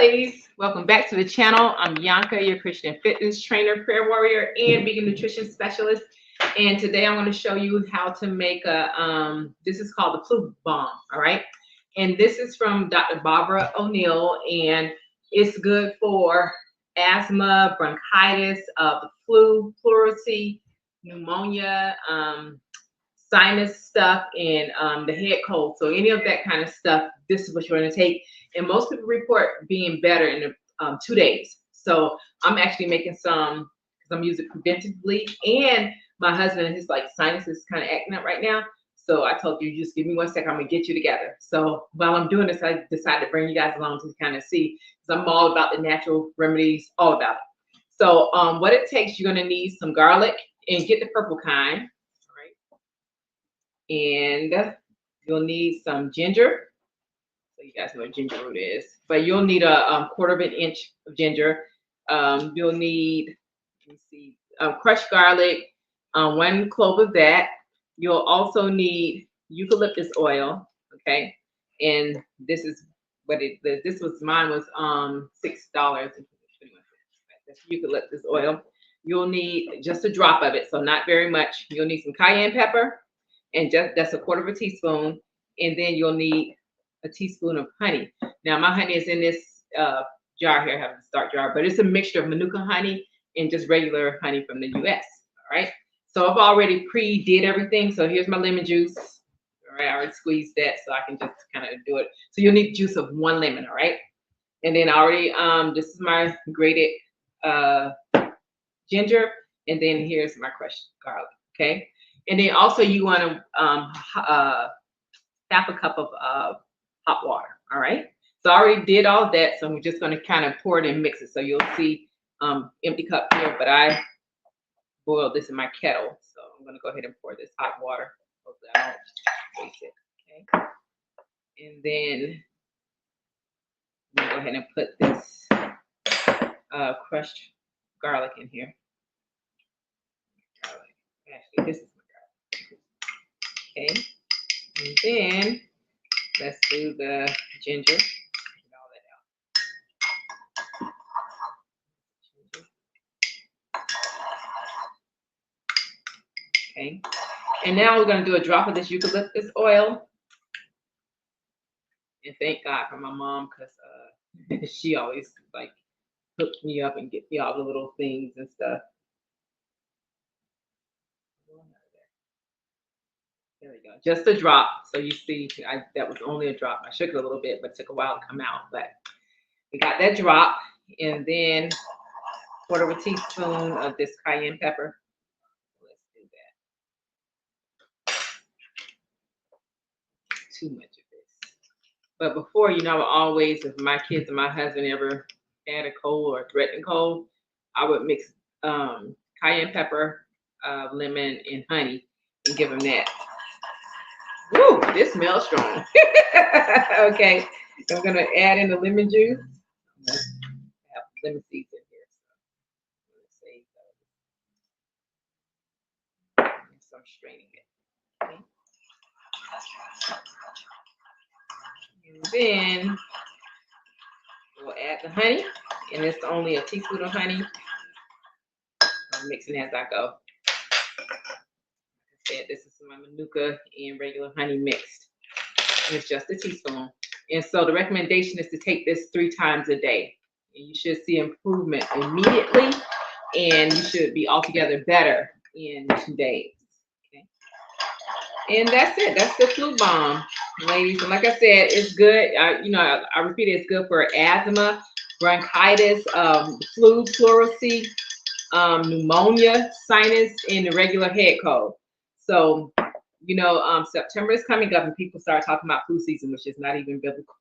ladies. Welcome back to the channel. I'm Bianca, your Christian fitness trainer, prayer warrior, and vegan nutrition specialist. And today I'm going to show you how to make a, this is called the flu bomb, all right? And this is from Dr. Barbara O'Neill, and it's good for asthma, bronchitis, the flu, pleurisy, pneumonia, sinus stuff, and the head cold. So any of that kind of stuff, this is what you're going to take. And most people report being better in 2 days. So I'm actually making some because I'm using preventively, and my husband, his sinus is kind of acting up right now. So I told you, just give me 1 second, I'm gonna get you together. So while I'm doing this, I decided to bring you guys along to kind of see, because I'm all about the natural remedies, all about it. So what it takes, you're gonna need some garlic, and get the purple kind, all right? And you'll need some ginger. So you guys know what ginger root is, but you'll need a 1/4 inch of ginger. You'll need, let me see, crushed garlic, 1 clove of that. You'll also need eucalyptus oil, okay? And this is what it is. This was, mine was $6. That's eucalyptus oil. You'll need just a drop of it, so not very much. You'll need some cayenne pepper, and that's a 1/4 teaspoon. And then you'll need a teaspoon of honey. Now my honey is in this jar here. I have a start jar, but it's a mixture of Manuka honey and just regular honey from the US. All right. So I've already pre-did everything. So here's my lemon juice. All right, I already squeezed that, so I can just kind of do it. So you'll need juice of 1 lemon. All right. And then I already this is my grated ginger, and then here's my crushed garlic. Okay. And then also you want to half a cup of hot water. All right. So I already did all that. So I'm just going to kind of pour it and mix it. So you'll see empty cup here, but I boiled this in my kettle. So I'm going to go ahead and pour this hot water. Hopefully I don't waste it. Okay. And then I'm going to go ahead and put this crushed garlic in here. Garlic. Actually, this is my garlic. Okay. And then let's do the ginger. Get all that out. Okay. And now we're going to do a drop of this eucalyptus oil. And thank God for my mom, because she always hooked me up and get me all the little things and stuff. There we go. Just a drop. So you see, that was only a drop. I shook it a little bit, but it took a while to come out. But we got that drop, and then 1/4 teaspoon of this cayenne pepper. Let's do that. Too much of this. But before, I would always, if my kids and my husband ever had a cold or threatened cold, I would mix cayenne pepper, lemon, and honey, and give them that. Woo, this smells strong. Okay, I'm gonna add in the lemon juice. I have lemon seeds in here, so I'm straining it. Okay. And then we'll add the honey, and it's only a teaspoon of honey. I'm mixing as I go. This is my Manuka and regular honey mixed. And it's just a teaspoon. And so the recommendation is to take this 3 times a day. And you should see improvement immediately, and you should be altogether better in 2 days. Okay. And that's it. That's the flu bomb, ladies. And like I said, it's good. I repeat it, it's good for asthma, bronchitis, flu, pleurisy, pneumonia, sinus, and the regular head cold. So, September is coming up, and people start talking about flu season, which is not even biblical.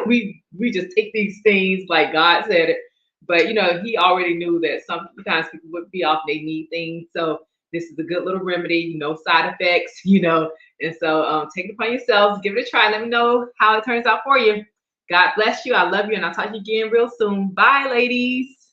we just take these things like God said it. But, he already knew that sometimes people would be off, they need things. So this is a good little remedy, no side effects, And so take it upon yourselves, give it a try. Let me know how it turns out for you. God bless you. I love you, and I'll talk to you again real soon. Bye, ladies.